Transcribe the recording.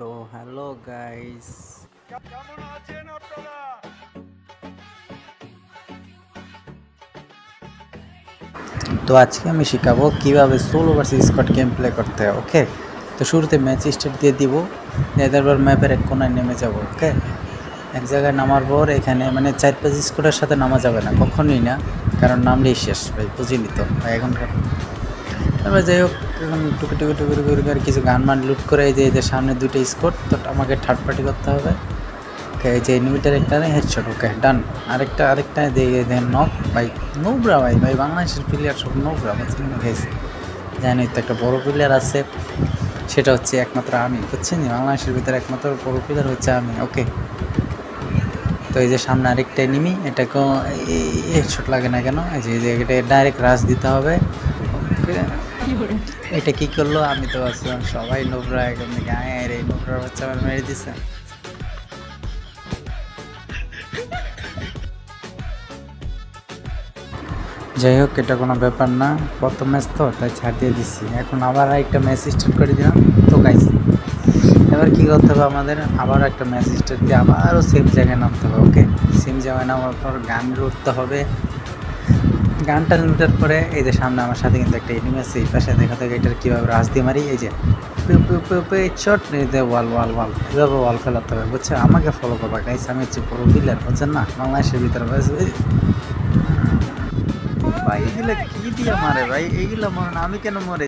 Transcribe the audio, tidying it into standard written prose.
তো hello guys, কেমন আছেন আপনারা? তো আজকে আমি শেখাবো কিভাবে solo versus squad game play করতে হয়। ওকে, তো শুরুতে ম্যাচ স্টার্ট দিয়ে দিব, তারপর ম্যাপের এক কোনায় নেমে যাব। ওকে, এক জায়গায় নামার পর এখানে মানে 4-5 স্কোয়াডের সাথে নামা যাবে না, কখনোই না, কারণ নামলেই শেষ ভাই, বুঝিনি তো ভাই এখনকার। তারপর যাই হোক, এখন টুকি টুকি টুকি টুকি করে কিছু গান মান লুট করে এই যে এদের সামনে দুটো স্কোয়াড, তো আমাকে থার্ড পার্টি করতে হবে। ওকে, এই যে এনিমিটার একটা হেডশট। ওকে ডান। আরেকটা দিয়ে দেন নক। ভাই নোবরা, ভাই বাংলাদেশের প্লেয়ার সব নোবরা, বুঝছেন না গাইস? জানি তো একটা বড় প্লেয়ার আছে, সেটা হচ্ছে একমাত্র আমি, বুঝছেন? বাংলাদেশের ভিতরে একমাত্র বড় প্লেয়ার হচ্ছে আমি। ওকে, তো এই যে সামনে আরেকটা এনিমি, এটাকেও হেডশট লাগে না কেন? এই যে এটা ডাইরেক্ট রাশ দিতে হবে। ওকে, এটা কি করলো? আমি তো ভাবছিলাম সবাই নোবরা, একদম গায়ের এই নোবরার বাচ্চা আমার মেরে দিছে। যাই হোক, এটা কোনো ব্যাপার না, প্রথম ম্যাচ তো তাই ছাড় দিয়ে দিচ্ছি। এখন আবার একটা ম্যাচ স্টার্ট করে দিলাম। তো গাইস, এবার কী করতে হবে আমাদের? আবার একটা ম্যাচ স্টার্ট দিয়ে আবারও সেম জায়গায় নামতে হবে। ওকে, সেম জায়গায় নামার পর গান লুটতে হবে। গানটা লুটার পরে এই যে সামনে আমার সাথে কিন্তু একটা এনিমি আছে, এই পাশে দেখা থাকে এটার কীভাবে রাশ দিয়ে মারি। এই যে শট নিতে ওয়াল ওয়াল ওয়াল, এভাবে ওয়াল ফেলাতে হবে, বুঝছে? আমাকে ফলো করবা গাইস, আমি হচ্ছে পুরো প্লেয়ার, বুঝছেন না? বাংলাদেশের ভিতরে ভাই এগুলা কি দিয়ে মারে ভাই? এইগুলা মরে না, আমি কেন মরে?